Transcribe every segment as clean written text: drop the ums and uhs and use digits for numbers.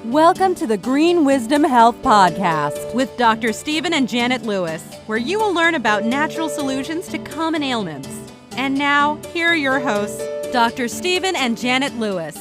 Welcome to the Green Wisdom Health Podcast with Dr. Stephen and Janet Lewis, where you will learn about natural solutions to common ailments. And now, here are your hosts, Dr. Stephen and Janet Lewis.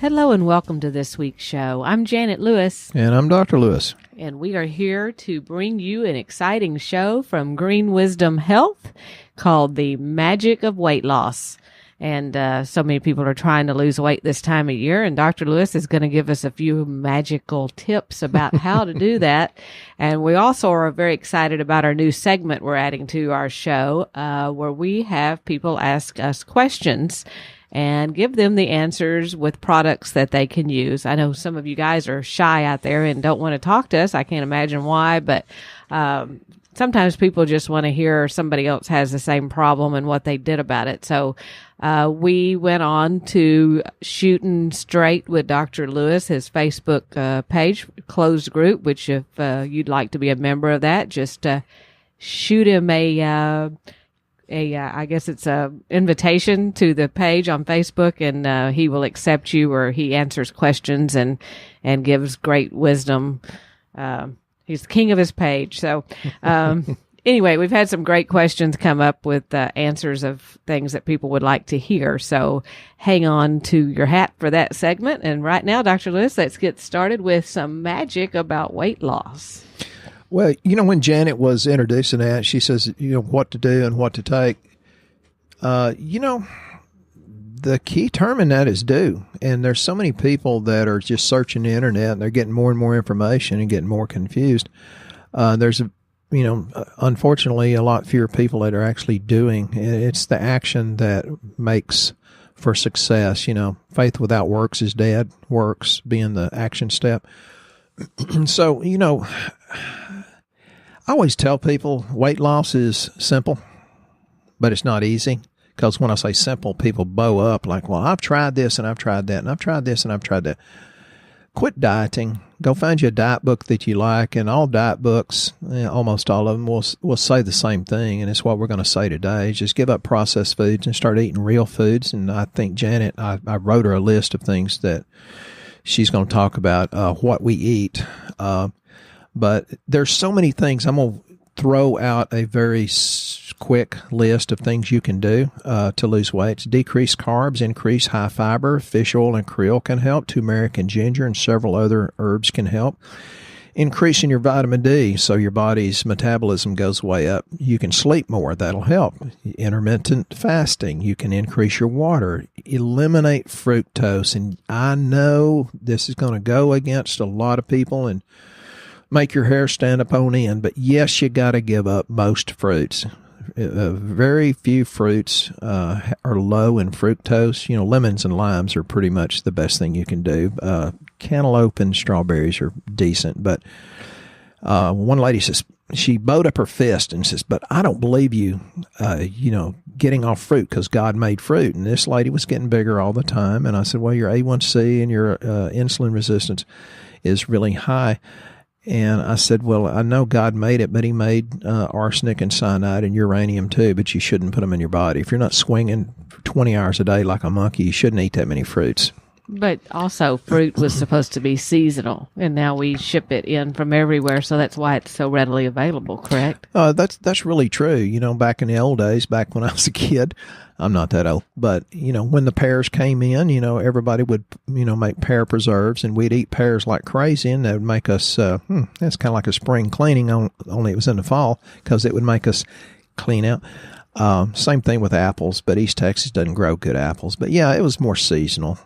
Hello and welcome to this week's show. I'm Janet Lewis. And I'm Dr. Lewis. And we are here to bring you an exciting show from Green Wisdom Health called The Magic of Weight Loss. And so many people are trying to lose weight this time of year, and Dr. Lewis is going to give us a few magical tips about how to do that. And we also are very excited about our new segment we're adding to our show, where we have people ask us questions and give them the answers with products that they can use. I know some of you guys are shy out there and don't want to talk to us. I can't imagine why, but sometimes people just want to hear somebody else has the same problem and what they did about it. So we went on to Shooting Straight with Dr. Lewis, his Facebook page, closed group, which if you'd like to be a member of that, just shoot him I guess it's a invitation to the page on Facebook, and he will accept you, or he answers questions and gives great wisdom. He's the king of his page. So, anyway, we've had some great questions come up with answers of things that people would like to hear. So hang on to your hat for that segment. And right now, Dr. Lewis, let's get started with some magic about weight loss. Well, when Janet was introducing that, she says, what to do and what to take. The key term in that is do. And there's so many people that are just searching the internet and they're getting more and more information and getting more confused. There's unfortunately, a lot fewer people that are actually doing. It's the action that makes for success. Faith without works is dead, works being the action step. So, I always tell people weight loss is simple, but it's not easy. Because when I say simple, people bow up like, well, I've tried this and I've tried that and I've tried this and I've tried that. Quit dieting. Go find you a diet book that you like, and all diet books, almost all of them, will say the same thing, and it's what we're going to say today. Just give up processed foods and start eating real foods. And I think Janet, I wrote her a list of things that she's going to talk about, what we eat. But there's so many things. I'm going to throw out a very quick list of things you can do to lose weight. Decrease carbs, increase high fiber. Fish oil and krill can help. Turmeric and ginger and several other herbs can help. Increasing your vitamin D so your body's metabolism goes way up. You can sleep more. That'll help. Intermittent fasting. You can increase your water. Eliminate fructose. And I know this is going to go against a lot of people and make your hair stand up on end, but yes, you got to give up most fruits. Very few fruits are low in fructose. Lemons and limes are pretty much the best thing you can do. Cantaloupe and strawberries are decent, but one lady says, she bowed up her fist and says, but I don't believe you, getting off fruit because God made fruit. And this lady was getting bigger all the time. And I said, well, your A1C and your insulin resistance is really high. And I said, well, I know God made it, but he made arsenic and cyanide and uranium too, but you shouldn't put them in your body. If you're not swinging for 20 hours a day like a monkey, you shouldn't eat that many fruits. But also, fruit was supposed to be seasonal, and now we ship it in from everywhere, so that's why it's so readily available, correct? That's really true. Back in the old days, back when I was a kid, I'm not that old, but, when the pears came in, everybody would, make pear preserves, and we'd eat pears like crazy, and that would make us, that's kind of like a spring cleaning, only it was in the fall, because it would make us clean out. Same thing with apples, but East Texas doesn't grow good apples. But yeah, it was more seasonal.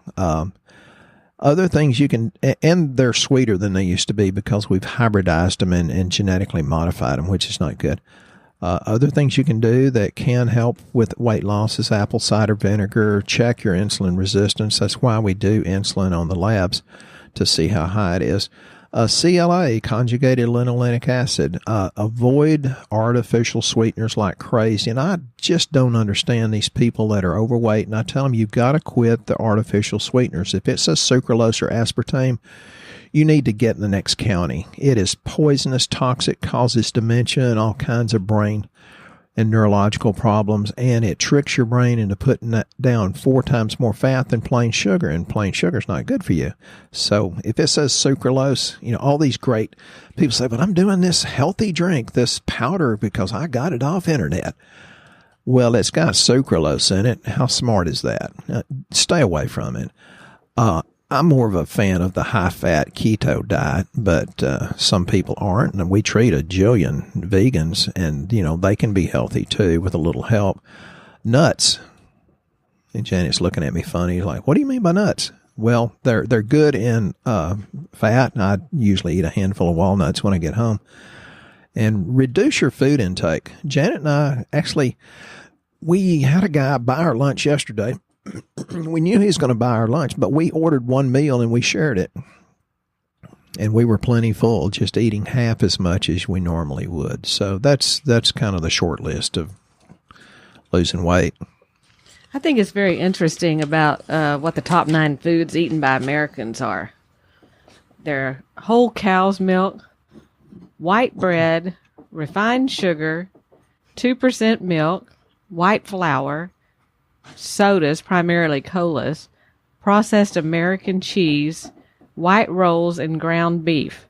Other things you can, and they're sweeter than they used to be because we've hybridized them and genetically modified them, which is not good. Other things you can do that can help with weight loss is apple cider vinegar. Check your insulin resistance. That's why we do insulin on the labs to see how high it is. CLA, conjugated linolenic acid. Avoid artificial sweeteners like crazy. And I just don't understand these people that are overweight. And I tell them, you've got to quit the artificial sweeteners. If it says sucralose or aspartame, you need to get in the next county. It is poisonous, toxic, causes dementia and all kinds of brain and neurological problems, and it tricks your brain into putting that down 4 times more fat than plain sugar, and plain sugar is not good for you. So if it says sucralose, all these great people say, but I'm doing this healthy drink, this powder, because I got it off internet. Well, it's got sucralose in it. How smart is that? Stay away from it. I'm more of a fan of the high-fat keto diet, but some people aren't, and we treat a jillion vegans, and, they can be healthy, too, with a little help. Nuts. And Janet's looking at me funny, like, what do you mean by nuts? Well, they're good in fat. I usually eat a handful of walnuts when I get home. And reduce your food intake. Janet and I, actually, we had a guy buy our lunch yesterday. We knew he was going to buy our lunch, but we ordered one meal and we shared it. And we were plenty full, just eating half as much as we normally would. So that's kind of the short list of losing weight. I think it's very interesting about what the top 9 foods eaten by Americans are. They're whole cow's milk, white bread, refined sugar, 2% milk, white flour, sodas, primarily colas, processed American cheese, white rolls, and ground beef.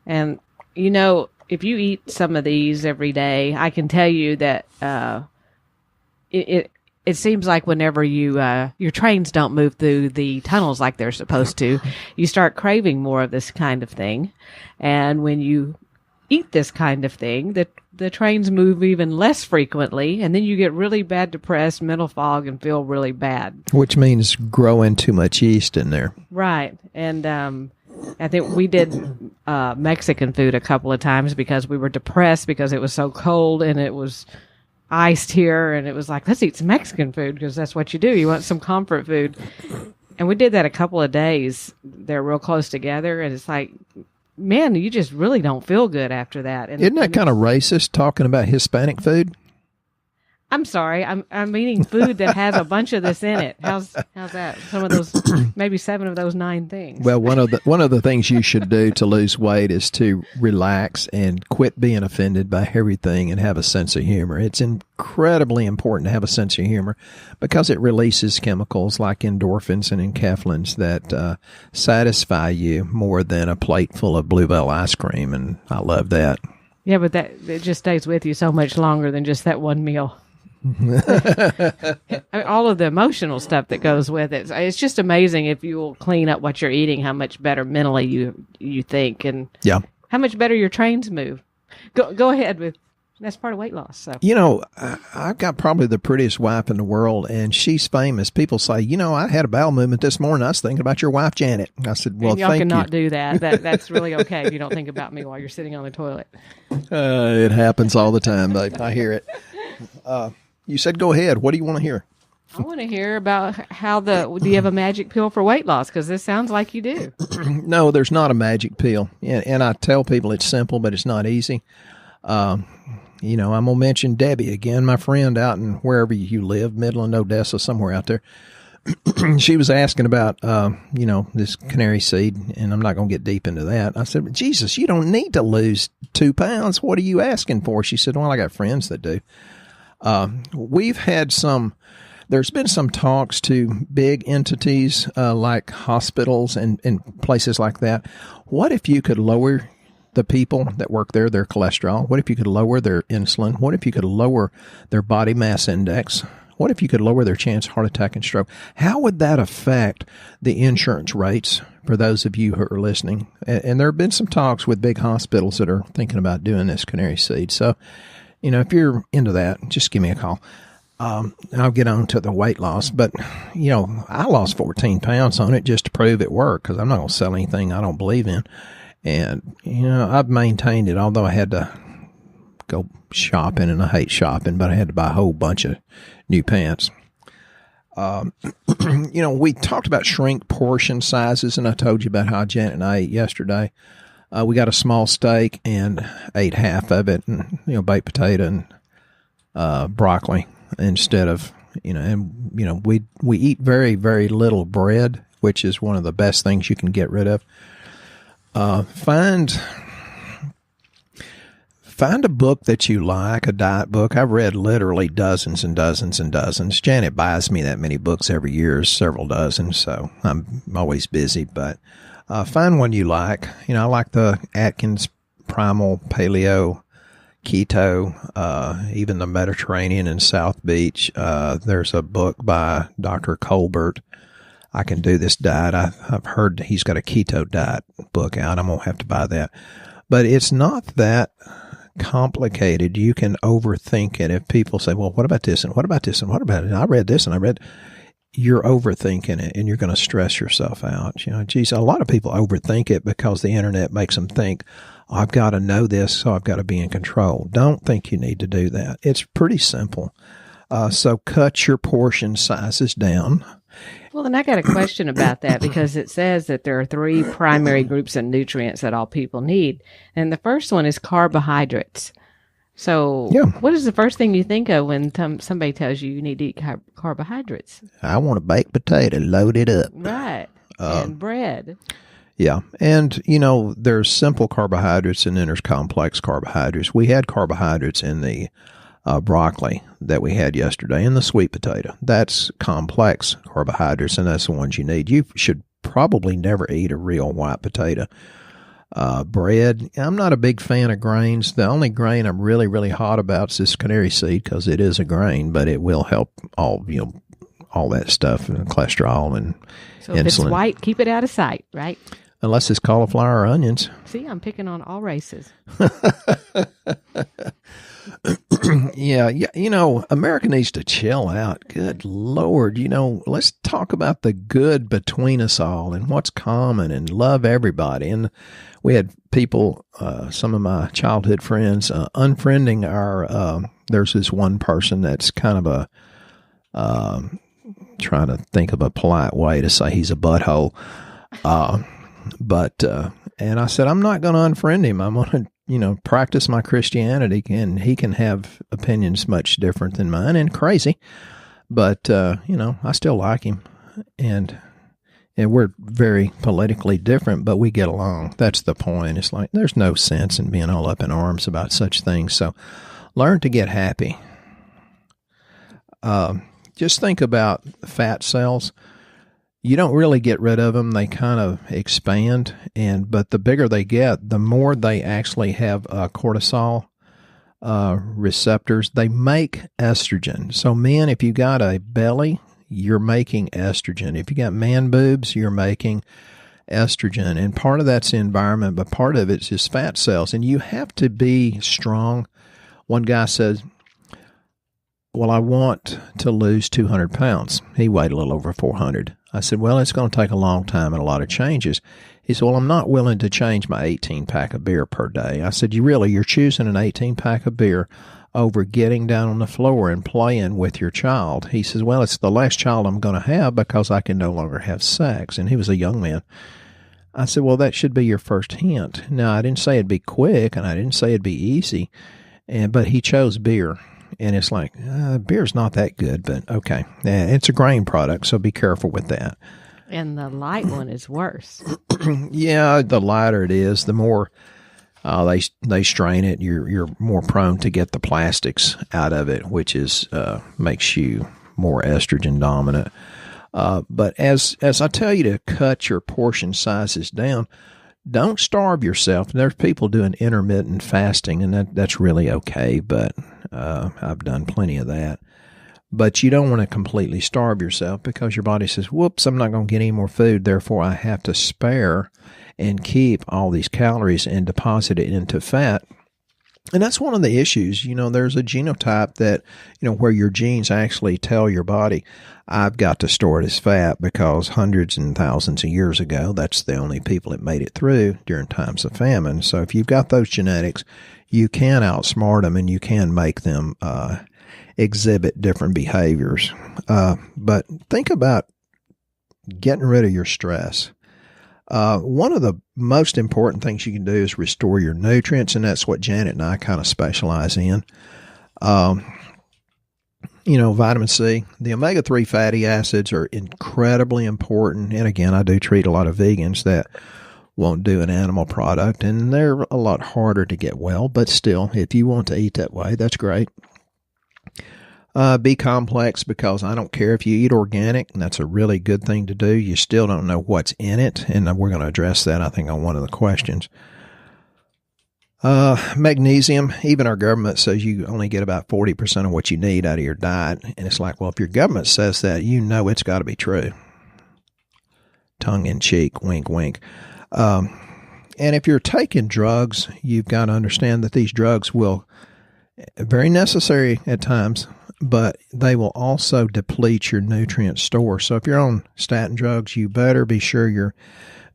And, if you eat some of these every day, I can tell you that it seems like whenever your trains don't move through the tunnels like they're supposed to, you start craving more of this kind of thing. And when you eat this kind of thing, the trains move even less frequently, and then you get really bad depressed, mental fog, and feel really bad. Which means growing too much yeast in there. Right. And I think we did Mexican food a couple of times because we were depressed because it was so cold and it was iced here, and it was like, let's eat some Mexican food because that's what you do. You want some comfort food. And we did that a couple of days. They're real close together, and it's like, man, you just really don't feel good after that. Isn't that kind of racist, talking about Hispanic food? I'm sorry. I'm eating food that has a bunch of this in it. How's that? Some of those, maybe 7 of those 9 things. Well, one of the things you should do to lose weight is to relax and quit being offended by everything and have a sense of humor. It's incredibly important to have a sense of humor because it releases chemicals like endorphins and enkephalins that satisfy you more than a plate full of Bluebell ice cream, and I love that. Yeah, but it just stays with you so much longer than just that one meal. All of the emotional stuff that goes with it. It's just amazing if you will clean up what you're eating, how much better mentally you think, and how much better your trains move. Go ahead with that's part of weight loss. So I've got probably the prettiest wife in the world, and she's famous. People say, I had a bowel movement this morning. I was thinking about your wife, Janet. I said, well, and y'all thank cannot you. do that. That's really okay if you don't think about me while you're sitting on the toilet. It happens all the time, babe. I hear it. You said go ahead. What do you want to hear? I want to hear about do you have a magic pill for weight loss? Because this sounds like you do. No, there's not a magic pill. And I tell people it's simple, but it's not easy. I'm going to mention Debbie again, my friend out in wherever you live, Midland, Odessa, somewhere out there. She was asking about, this canary seed, and I'm not going to get deep into that. I said, Jesus, you don't need to lose 2 pounds. What are you asking for? She said, well, I got friends that do. There's been some talks to big entities like hospitals and places like that. What if you could lower the people that work there, their cholesterol? What if you could lower their insulin? What if you could lower their body mass index? What if you could lower their chance of heart attack and stroke? How would that affect the insurance rates for those of you who are listening? And there have been some talks with big hospitals that are thinking about doing this canary seed. So, if you're into that, just give me a call. I'll get on to the weight loss. But, I lost 14 pounds on it just to prove it worked because I'm not going to sell anything I don't believe in. And, I've maintained it, although I had to go shopping, and I hate shopping, but I had to buy a whole bunch of new pants. We talked about shrink portion sizes, and I told you about how Janet and I ate yesterday. We got a small steak and ate half of it, and, baked potato and broccoli instead of, we eat very, very little bread, which is one of the best things Find Find a book that you like, a diet book. I've read literally dozens and dozens and dozens. Janet buys me that many books every year, several dozen, so I'm always busy. But find one you like. You know, I like the Atkins Primal Paleo Keto, even the Mediterranean and South Beach. There's a book by Dr. Colbert, I Can Do This Diet. I've heard he's got a keto diet book out. I'm going to have to buy that. But it's not that complicated. You can overthink it. If people say, well, what about this and what about this and what about it? I read this and I read, you're overthinking it and you're going to stress yourself out. You know, geez, a lot of people overthink it because the internet makes them think, oh, I've got to know this, so I've got to be in control. Don't think you need to do that. It's pretty simple. So cut your portion sizes down. Well, and I got a question about that because it says that there are 3 primary groups of nutrients that all people need. And the first one is carbohydrates. So what is the first thing you think of when somebody tells you need to eat carbohydrates? I want a baked potato loaded up. Right. And bread. Yeah. And, you know, there's simple carbohydrates and then there's complex carbohydrates. We had carbohydrates in the broccoli that we had yesterday and the sweet potato. That's complex carbohydrates, and that's the ones you need. You should probably never eat a real white potato. Bread, I'm not a big fan of grains. The only grain I'm really, really hot about is this canary seed because it is a grain, but it will help all that stuff, and cholesterol and so insulin. If it's white, keep it out of sight, right? Unless it's cauliflower or onions. See, I'm picking on all races. Yeah, you know, America needs to chill out. Good Lord, you know, let's talk about the good between us all and what's common and love everybody. And we had people, some of my childhood friends, unfriending our, there's this one person that's kind of trying to think of a polite way to say he's a butthole. And I said, I'm not going to unfriend him. I'm going to, you know, practice my Christianity, and he can have opinions much different than mine and crazy. But, you know, I still like him, and we're very politically different, but we get along. That's the point. It's like, there's no sense in being all up in arms about such things. So learn to get happy. Just think about fat cells. You don't really get rid of them. They kind of expand, but the bigger they get, the more they actually have cortisol receptors. They make estrogen. So men, if you got a belly, you're making estrogen. If you got man boobs, you're making estrogen. And part of that's the environment, but part of it's just fat cells. And you have to be strong. One guy says, well, I want to lose 200 pounds. He weighed a little over 400. I said, well, it's going to take a long time and a lot of changes. He said, well, I'm not willing to change my 18-pack of beer per day. I said, you're choosing an 18-pack of beer over getting down on the floor and playing with your child. He says, well, it's the last child I'm going to have because I can no longer have sex. And he was a young man. I said, well, that should be your first hint. Now, I didn't say it'd be quick, and I didn't say it'd be easy, but he chose beer. And it's like, beer's not that good, but okay. It's a grain product, so be careful with that. And the light one is worse. Yeah, the lighter it is, the more they strain it. You're more prone to get the plastics out of it, which is makes you more estrogen dominant. But as I tell you to cut your portion sizes down, don't starve yourself. There's people doing intermittent fasting, and that's really okay, but I've done plenty of that. But you don't want to completely starve yourself because your body says, whoops, I'm not going to get any more food, therefore I have to spare and keep all these calories and deposit it into fat. And that's one of the issues. You know, there's a genotype that, you know, where your genes actually tell your body, I've got to store it as fat because hundreds and thousands of years ago, that's the only people that made it through during times of famine. So if you've got those genetics, you can outsmart them and you can make them exhibit different behaviors. But think about getting rid of your stress. One of the most important things you can do is restore your nutrients, and that's what Janet and I kind of specialize in. You know, vitamin C, the omega-3 fatty acids are incredibly important. And again, I do treat a lot of vegans that won't do an animal product, and they're a lot harder to get well, but still, if you want to eat that way, that's great. Be complex, because I don't care if you eat organic, and that's a really good thing to do. You still don't know what's in it, and we're going to address that, I think, on one of the questions. Magnesium, even our government says you only get about 40% of what you need out of your diet, and it's like, well, if your government says that, you know it's got to be true. Tongue in cheek, wink, wink. And if you're taking drugs, you've got to understand that these drugs will, very necessary at times, but they will also deplete your nutrient store. So if you're on statin drugs, you better be sure you're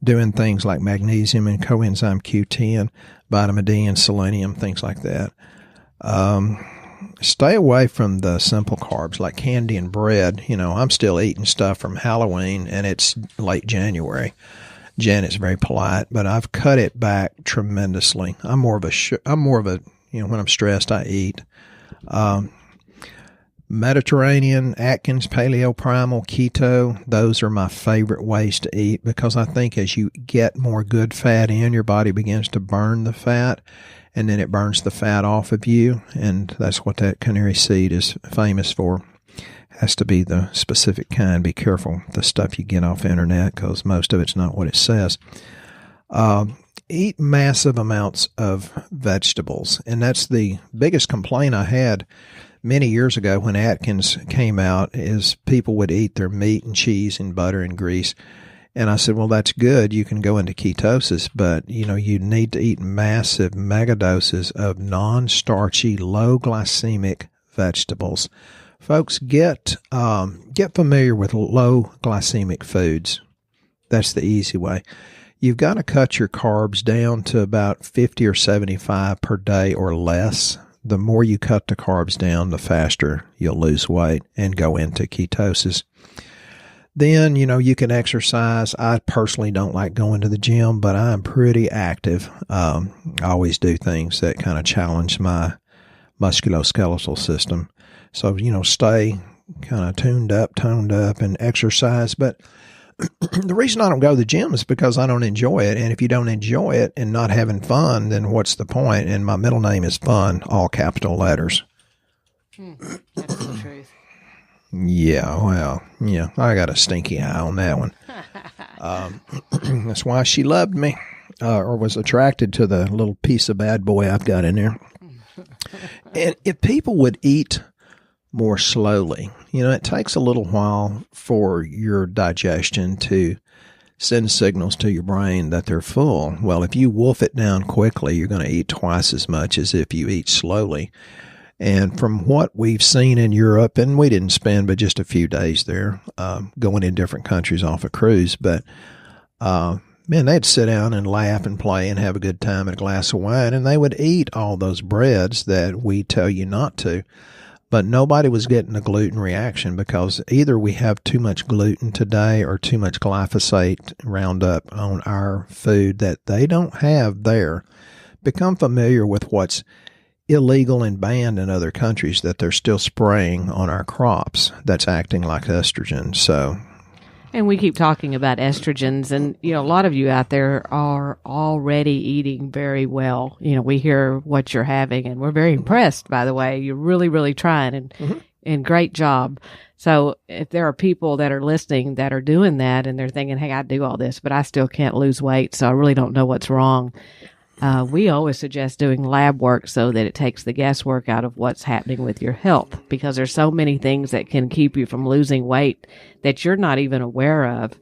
doing things like magnesium and coenzyme Q10, vitamin D and selenium, things like that. Stay away from the simple carbs like candy and bread. You know, I'm still eating stuff from Halloween, and it's late January. Janet's very polite, but I've cut it back tremendously. I'm more of a, you know, when I'm stressed, I eat. Mediterranean, Atkins, Paleo, Primal, Keto, those are my favorite ways to eat, because I think as you get more good fat in, your body begins to burn the fat, and then it burns the fat off of you, and that's what that canary seed is famous for. Has to be the specific kind. Be careful the stuff you get off the internet, because most of it's not what it says. Eat massive amounts of vegetables, and that's the biggest complaint I had many years ago when Atkins came out, is people would eat their meat and cheese and butter and grease. And I said, well, that's good. You can go into ketosis, but, you know, you need to eat massive mega doses of non-starchy, low glycemic vegetables. Folks, get familiar with low glycemic foods. That's the easy way. You've got to cut your carbs down to about 50 or 75 per day or less. The more you cut the carbs down, the faster you'll lose weight and go into ketosis. Then, you know, you can exercise. I personally don't like going to the gym, but I'm pretty active. I always do things that kind of challenge my musculoskeletal system. So, you know, stay kind of toned up, and exercise. But the reason I don't go to the gym is because I don't enjoy it. And if you don't enjoy it and not having fun, then what's the point? And my middle name is Fun, all capital letters. That's the truth. Yeah, well, yeah, I got a stinky eye on that one. That's why she loved me, or was attracted to the little piece of bad boy I've got in there. And if people would eat more slowly, you know, it takes a little while for your digestion to send signals to your brain that they're full. Well, if you wolf it down quickly, you're going to eat twice as much as if you eat slowly. And from what we've seen in Europe, and we didn't spend but just a few days there, going in different countries off a cruise, but man, they'd sit down and laugh and play and have a good time and a glass of wine, and they would eat all those breads that we tell you not to. But nobody was getting a gluten reaction, because either we have too much gluten today or too much glyphosate Roundup on our food that they don't have there. Become familiar with what's illegal and banned in other countries that they're still spraying on our crops that's acting like estrogen. So, and we keep talking about estrogens, and, you know, a lot of you out there are already eating very well. You know, we hear what you're having, and we're very impressed, by the way. You're really, really trying, and great job. So if there are people that are listening that are doing that, and they're thinking, hey, I do all this, but I still can't lose weight, so I really don't know what's wrong. We always suggest doing lab work so that it takes the guesswork out of what's happening with your health, because there's so many things that can keep you from losing weight that you're not even aware of.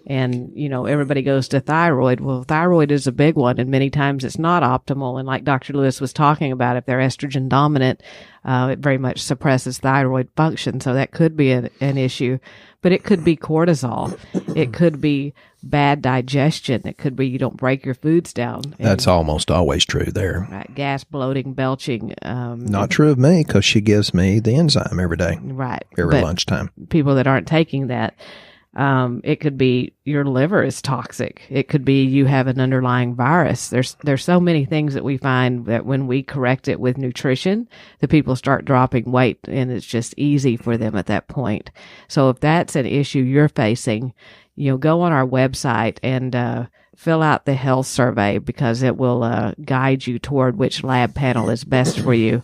And, you know, everybody goes to thyroid. Well, thyroid is a big one, and many times it's not optimal. And like Dr. Lewis was talking about, if they're estrogen dominant, it very much suppresses thyroid function. So that could be an issue. But it could be cortisol. It could be bad digestion. It could be you don't break your foods down. That's almost always true there. Right. Gas, bloating, belching. Not true of me, because she gives me the enzyme every day. Right. Every lunchtime. People that aren't taking that. It could be your liver is toxic. It could be you have an underlying virus. There's so many things that we find that when we correct it with nutrition, the people start dropping weight, and it's just easy for them at that point. So if that's an issue you're facing, go on our website and fill out the health survey, because it will guide you toward which lab panel is best for you.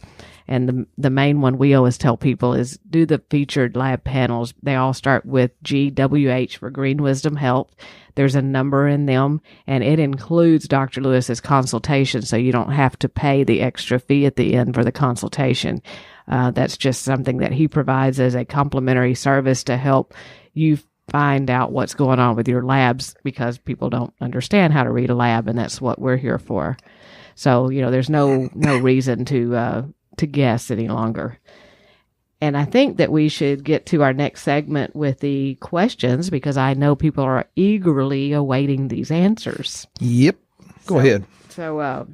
And the main one we always tell people is do the featured lab panels. They all start with GWH for Green Wisdom Health. There's a number in them, and it includes Dr. Lewis's consultation, so you don't have to pay the extra fee at the end for the consultation. That's just something that he provides as a complimentary service to help you find out what's going on with your labs, because people don't understand how to read a lab, and that's what we're here for. So, there's no reason to guess any longer. And I think that we should get to our next segment with the questions, because I know people are eagerly awaiting these answers. Yep. Go ahead. So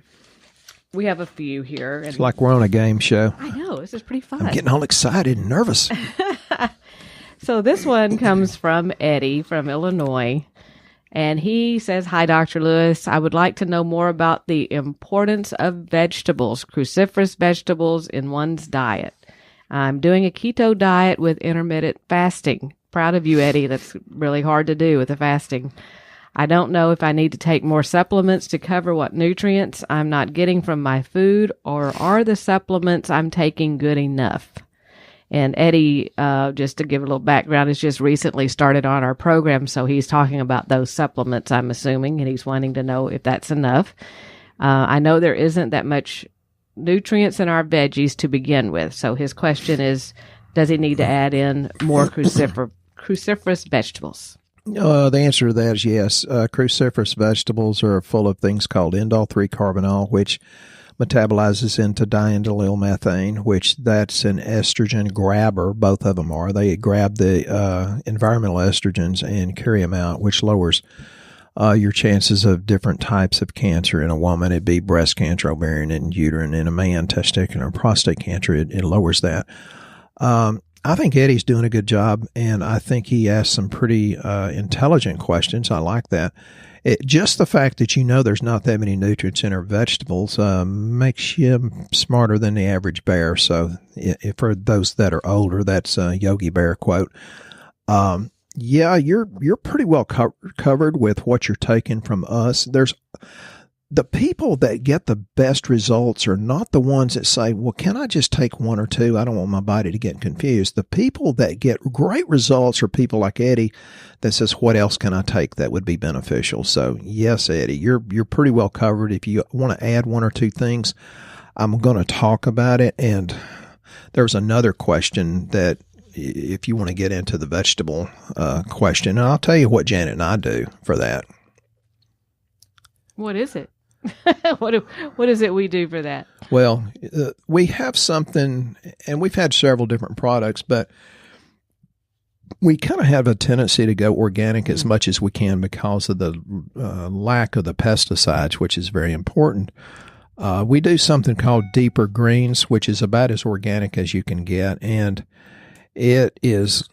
we have a few here. It's like we're on a game show. I know. This is pretty fun. I'm getting all excited and nervous. So this one comes from Eddie from Illinois. And he says, "Hi, Dr. Lewis. I would like to know more about the importance of vegetables, cruciferous vegetables, in one's diet. I'm doing a keto diet with intermittent fasting." Proud of you, Eddie. That's really hard to do with the fasting. "I don't know if I need to take more supplements to cover what nutrients I'm not getting from my food, or are the supplements I'm taking good enough?" And Eddie, just to give a little background, has just recently started on our program, so he's talking about those supplements, I'm assuming, and he's wanting to know if that's enough. I know there isn't that much nutrients in our veggies to begin with, so his question is, does he need to add in more cruciferous vegetables? The answer to that is yes. Cruciferous vegetables are full of things called indole-3-carbinol, which metabolizes into diindolylmethane, which that's an estrogen grabber. Both of them are. They grab the environmental estrogens and carry them out, which lowers your chances of different types of cancer. In a woman, it'd be breast cancer, ovarian and uterine. In a man, testicular and prostate cancer, it lowers that. I think Eddie's doing a good job, and I think he asked some pretty intelligent questions. I like that. Just the fact that there's not that many nutrients in our vegetables makes you smarter than the average bear. So for those that are older, that's a Yogi Bear quote. Yeah, you're pretty well covered with what you're taking from us. The people that get the best results are not the ones that say, well, can I just take one or two? I don't want my body to get confused. The people that get great results are people like Eddie that says, what else can I take that would be beneficial? So yes, Eddie, you're pretty well covered. If you want to add one or two things, I'm going to talk about it. And there's another question that if you want to get into the vegetable question, and I'll tell you what Janet and I do for that. What is it? What is it we do for that? Well, we have something, and we've had several different products, but we kind of have a tendency to go organic as much as we can because of the lack of the pesticides, which is very important. We do something called deeper greens, which is about as organic as you can get, and it is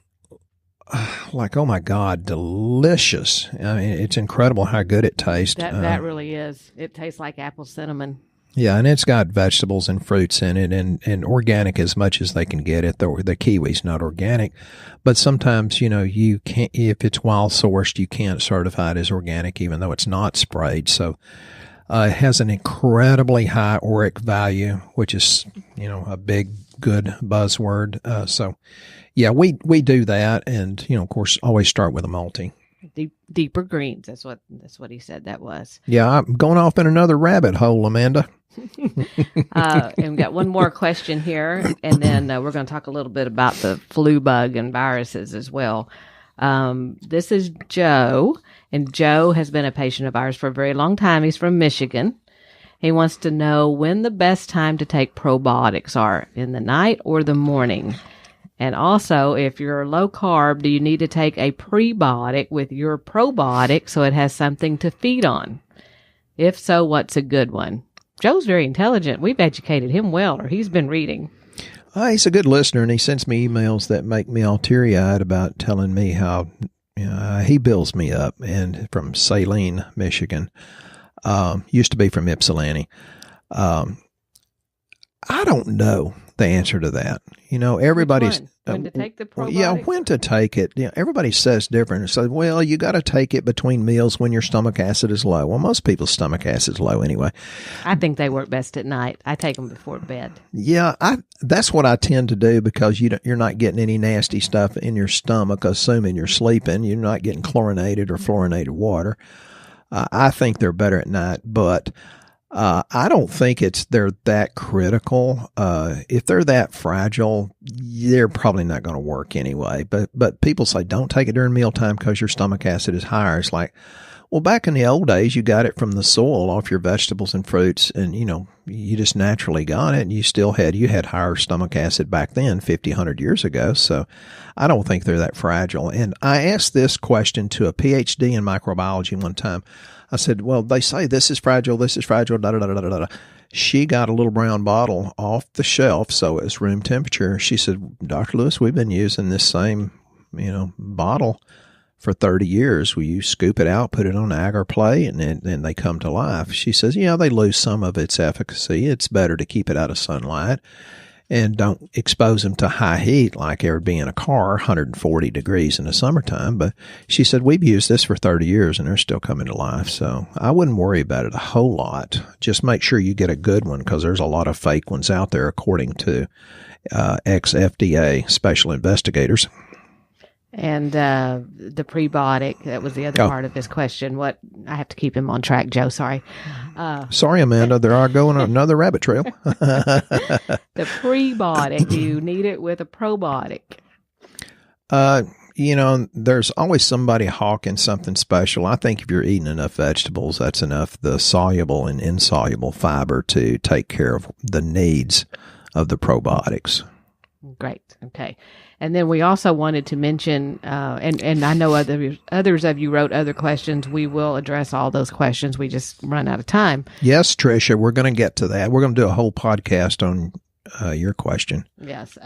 like, oh my God, delicious. I mean, it's incredible how good it tastes. That really is. It tastes like apple cinnamon. Yeah, and it's got vegetables and fruits in it, and organic as much as they can get it. The kiwi's not organic, but sometimes, you can't, if it's wild sourced, you can't certify it as organic, even though it's not sprayed. So it has an incredibly high ORAC value, which is, a big, good buzzword. So yeah, we do that, and of course, always start with a multi. Deeper greens. That's what he said that was. Yeah, I'm going off in another rabbit hole, Amanda. And we've got one more question here, and then we're going to talk a little bit about the flu bug and viruses as well. This is Joe, and Joe has been a patient of ours for a very long time. He's from Michigan. He wants to know when the best time to take probiotics are, in the night or the morning. And also, if you're low carb, do you need to take a prebiotic with your probiotic so it has something to feed on? If so, what's a good one? Joe's very intelligent. We've educated him well, or he's been reading. He's a good listener, and he sends me emails that make me all teary-eyed about telling me how He bills me up, and from Saline, Michigan. Used to be from Ypsilanti. I don't know the answer to that. Everybody's when to take the probiotics? Yeah, when to take it. Everybody says different. So, well, you got to take it between meals when your stomach acid is low. Well, most people's stomach acid is low anyway. I think they work best at night. I take them before bed. Yeah, that's what I tend to do because you're not getting any nasty stuff in your stomach, assuming you're sleeping. You're not getting chlorinated or fluorinated water. I think they're better at night, but I don't think they're that critical. If they're that fragile, they're probably not going to work anyway. But people say don't take it during mealtime because your stomach acid is higher. It's like, well, back in the old days, you got it from the soil off your vegetables and fruits, and you just naturally got it, and you had higher stomach acid back then, 50, 100 years ago. So I don't think they're that fragile. And I asked this question to a PhD in microbiology one time. I said, well, they say this is fragile, da, da, da, da, da, da. She got a little brown bottle off the shelf, so it's room temperature. She said, Dr. Lewis, we've been using this same, bottle for 30 years. Will you scoop it out, put it on an agar plate, and then they come to life? She says, yeah, they lose some of its efficacy. It's better to keep it out of sunlight. And don't expose them to high heat like it would be in a car, 140 degrees in the summertime. But she said, we've used this for 30 years and they're still coming to life. So I wouldn't worry about it a whole lot. Just make sure you get a good one because there's a lot of fake ones out there, according to ex-FDA special investigators. And the prebiotic, that was the other part of his question. I have to keep him on track, Joe, sorry. Sorry, Amanda, there are going on another rabbit trail. The prebiotic, do you need it with a probiotic? There's always somebody hawking something special. I think if you're eating enough vegetables, that's enough, the soluble and insoluble fiber to take care of the needs of the probiotics. Great. Okay. And then we also wanted to mention, and I know others of you wrote other questions. We will address all those questions. We just run out of time. Yes, Tricia, we're going to get to that. We're going to do a whole podcast on your question. Yes.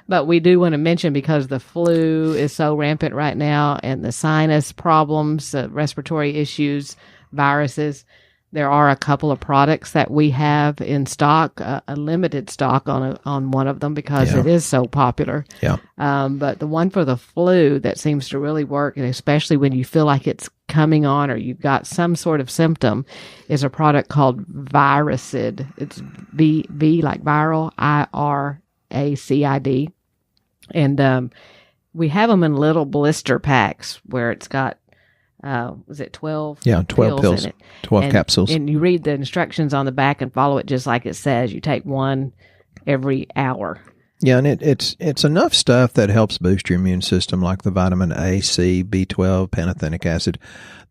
But we do want to mention, because the flu is so rampant right now, and the sinus problems, respiratory issues, viruses, there are a couple of products that we have in stock, a limited stock on one of them because it is so popular. Yeah. But the one for the flu that seems to really work, and especially when you feel like it's coming on or you've got some sort of symptom, is a product called Viracid. It's V like viral, IRACID. And we have them in little blister packs where it's got was it 12? Yeah, 12 pills, 12 capsules. And you read the instructions on the back and follow it just like it says. You take one every hour. Yeah, and it's enough stuff that helps boost your immune system, like the vitamin A, C, B12, pantothenic acid,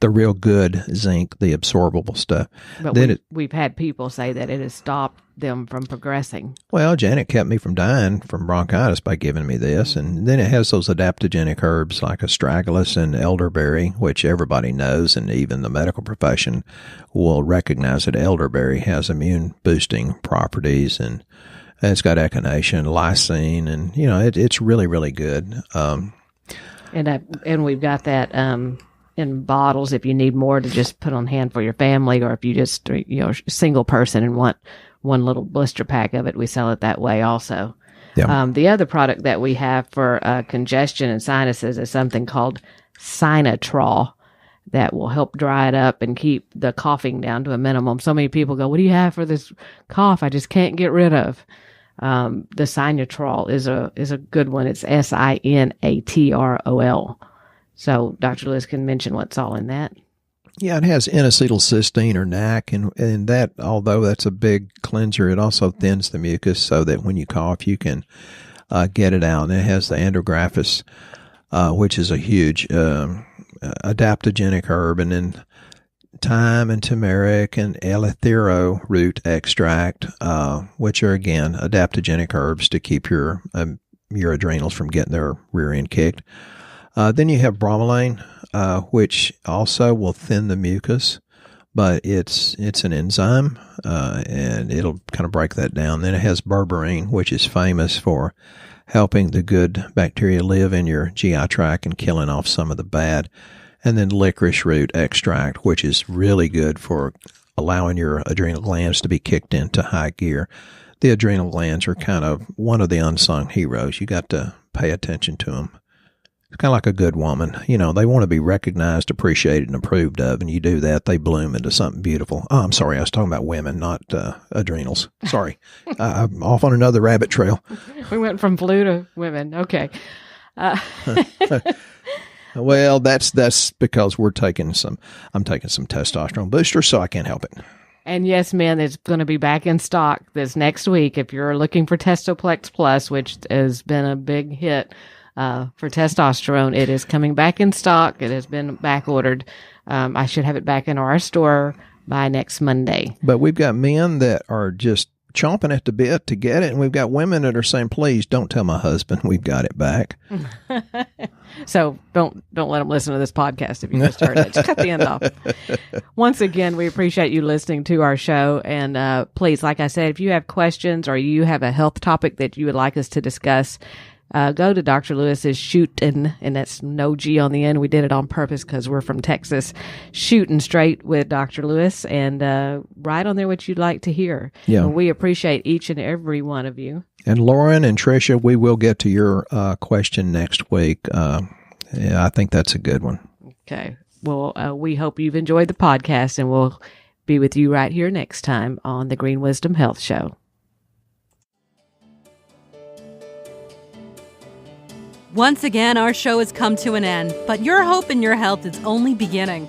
the real good zinc, the absorbable stuff. But we've had people say that it has stopped them from progressing. Well, Janet kept me from dying from bronchitis by giving me this. And then it has those adaptogenic herbs like astragalus and elderberry, which everybody knows, and even the medical profession will recognize that elderberry has immune boosting properties, and it's got echinacea, lysine, and it's really, really good. And we've got that in bottles if you need more to just put on hand for your family, or if you just single person and want one little blister pack of it, we sell it that way also. Yeah. The other product that we have for congestion and sinuses is something called Sinatrol that will help dry it up and keep the coughing down to a minimum. So many people go, what do you have for this cough I just can't get rid of? The Sinatrol is a good one. It's Sinatrol. So Dr. Lewis can mention what's all in that. Yeah, it has N-acetylcysteine or NAC, and that, although that's a big cleanser, it also thins the mucus so that when you cough, you can get it out. And it has the andrographis, which is a huge adaptogenic herb, and then thyme and turmeric and eleuthero root extract, which are, again, adaptogenic herbs to keep your adrenals from getting their rear end kicked. Then you have bromelain, which also will thin the mucus, but it's an enzyme, and it'll kind of break that down. Then it has berberine, which is famous for helping the good bacteria live in your GI tract and killing off some of the bad. And then licorice root extract, which is really good for allowing your adrenal glands to be kicked into high gear. The adrenal glands are kind of one of the unsung heroes. You got to pay attention to them. It's kind of like a good woman. You know, they want to be recognized, appreciated, and approved of, and you do that, they bloom into something beautiful. Oh, I'm sorry, I was talking about women, not adrenals. Sorry. I'm off on another rabbit trail. We went from flu to women. Okay. Well, that's because I'm taking some testosterone boosters, so I can't help it. And yes, men, it's going to be back in stock this next week. If you're looking for Testoplex Plus, which has been a big hit for testosterone, it is coming back in stock. It has been back ordered. I should have it back in our store by next Monday. But we've got men that are just chomping at the bit to get it, and we've got women that are saying, please don't tell my husband we've got it back. So don't let them listen to this podcast if you just heard it. Just cut the end off. Once again, we appreciate you listening to our show, and please, like I said, if you have questions or you have a health topic that you would like us to discuss, go to Dr. Lewis's Shootin', and that's no G on the end. We did it on purpose because we're from Texas. Shootin' Straight with Dr. Lewis, and write on there what you'd like to hear. Yeah. And we appreciate each and every one of you. And Lauren and Tricia, we will get to your question next week. Yeah, I think that's a good one. Okay. Well, we hope you've enjoyed the podcast, and we'll be with you right here next time on the Green Wisdom Health Show. Once again, our show has come to an end, but your hope in your health is only beginning.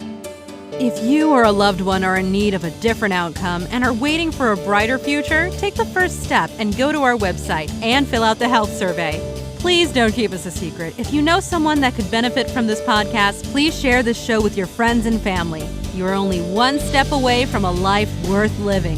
If you or a loved one are in need of a different outcome and are waiting for a brighter future, take the first step and go to our website and fill out the health survey. Please don't keep us a secret. If you know someone that could benefit from this podcast, please share this show with your friends and family. You're only one step away from a life worth living.